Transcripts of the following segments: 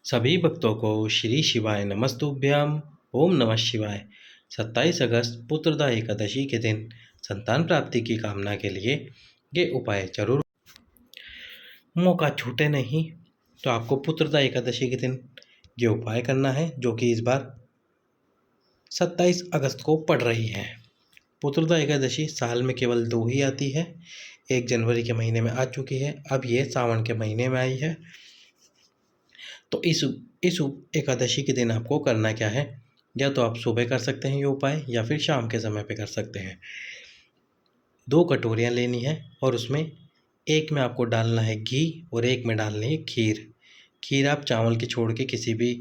सभी भक्तों को श्री शिवाय नमस्तुभ्यम। ओम नमः शिवाय। 27 अगस्त पुत्रदा एकादशी के दिन संतान प्राप्ति की कामना के लिए ये उपाय जरूर, मौका छूटे नहीं। तो आपको पुत्रदा एकादशी के दिन ये उपाय करना है, जो कि इस बार 27 अगस्त को पड़ रही है। पुत्रदा एकादशी साल में केवल 2 ही आती है। एक जनवरी के महीने में आ चुकी है, अब ये सावन के महीने में आई है। तो इस एकादशी के दिन आपको करना क्या है, या तो आप सुबह कर सकते हैं ये उपाय, या फिर शाम के समय पे कर सकते हैं। 2 कटोरियाँ लेनी है और उसमें एक में आपको डालना है घी और एक में डालनी है खीर। खीर आप चावल की छोड़ के किसी भी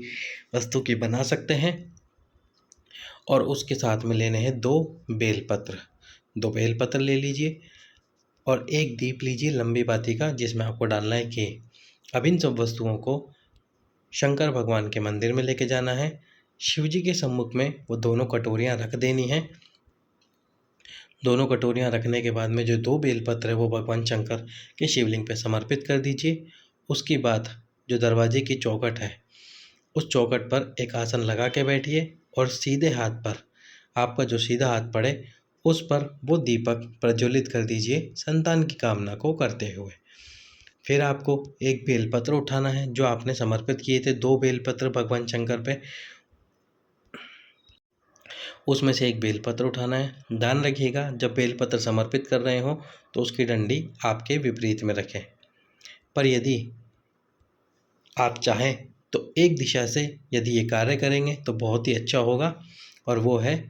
वस्तु की बना सकते हैं। और उसके साथ में लेने हैं 2 बेलपत्र। 2 बेलपत्र ले लीजिए और एक दीप लीजिए लंबी बाती का, जिसमें आपको डालना है घी। अब इन सब वस्तुओं को शंकर भगवान के मंदिर में लेके जाना है। शिव जी के सम्मुख में वो दोनों कटोरियाँ रख देनी हैं। दोनों कटोरियाँ रखने के बाद में जो 2 बेलपत्र है वो भगवान शंकर के शिवलिंग पे समर्पित कर दीजिए। उसके बाद जो दरवाजे की चौखट है, उस चौखट पर एक आसन लगा के बैठिए और सीधे हाथ पर, आपका जो सीधा हाथ पड़े उस पर वो दीपक प्रज्वलित कर दीजिए, संतान की कामना को करते हुए। फिर आपको एक बेलपत्र उठाना है जो आपने समर्पित किए थे, 2 बेलपत्र भगवान शंकर पे, उसमें से एक बेलपत्र उठाना है। ध्यान रखिएगा, जब बेलपत्र समर्पित कर रहे हो तो उसकी डंडी आपके विपरीत में रखें। पर यदि आप चाहें तो एक दिशा से यदि ये कार्य करेंगे तो बहुत ही अच्छा होगा। और वो है,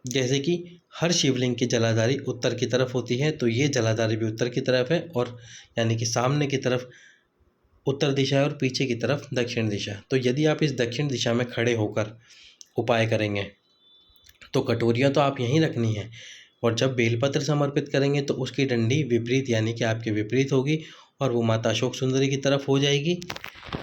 जैसे कि हर शिवलिंग की जलाधारी उत्तर की तरफ होती है, तो ये जलाधारी भी उत्तर की तरफ है, और यानी कि सामने की तरफ उत्तर दिशा है और पीछे की तरफ दक्षिण दिशा। तो यदि आप इस दक्षिण दिशा में खड़े होकर उपाय करेंगे तो कटोरियाँ तो आप यहीं रखनी है, और जब बेलपत्र समर्पित करेंगे तो उसकी डंडी विपरीत, यानी कि आपके विपरीत होगी, और वो माता अशोक सुंदरी की तरफ हो जाएगी,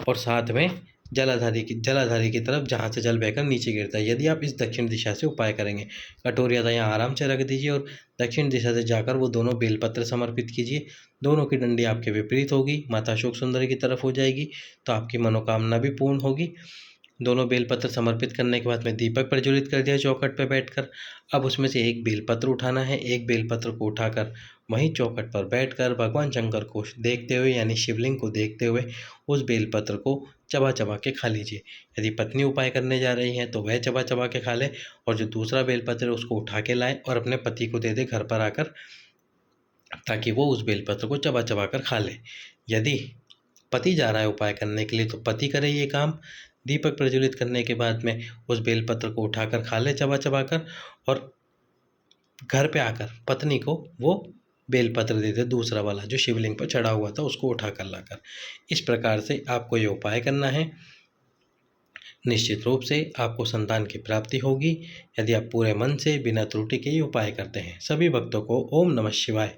और साथ में जलाधारी की तरफ, जहाँ से जल बहकर नीचे गिरता है। यदि आप इस दक्षिण दिशा से उपाय करेंगे, कटोरिया तो यहाँ आराम से रख दीजिए और दक्षिण दिशा से जाकर वो दोनों बेलपत्र समर्पित कीजिए। दोनों की डंडी आपके विपरीत होगी, माता अशोक सुंदरी की तरफ हो जाएगी, तो आपकी मनोकामना भी पूर्ण होगी। दोनों बेलपत्र समर्पित करने के बाद में दीपक प्रज्वलित कर दिया चौखट पर बैठकर। अब उसमें से एक बेलपत्र उठाना है। एक बेलपत्र को उठाकर वहीं चौखट पर बैठकर भगवान शंकर को देखते हुए, यानी शिवलिंग को देखते हुए, उस बेलपत्र को चबा चबा के खा लीजिए। यदि पत्नी उपाय करने जा रही हैं तो वह चबा चबा के खा ले, और जो दूसरा बेलपत्र है उसको उठा के लाए और अपने पति को दे दे घर पर आकर, ताकि वो उस बेलपत्र को चबा चबा कर खा ले। यदि पति जा रहा है उपाय करने के लिए तो पति करे ये काम। दीपक प्रज्वलित करने के बाद में उस बेलपत्र को उठाकर खा ले चबा चबा कर, और घर पे आकर पत्नी को वो बेलपत्र दे दे, दूसरा वाला जो शिवलिंग पर चढ़ा हुआ था उसको उठा कर लाकर। इस प्रकार से आपको ये उपाय करना है। निश्चित रूप से आपको संतान की प्राप्ति होगी, यदि आप पूरे मन से बिना त्रुटि के ये उपाय करते हैं। सभी भक्तों को ओम नमः शिवाय।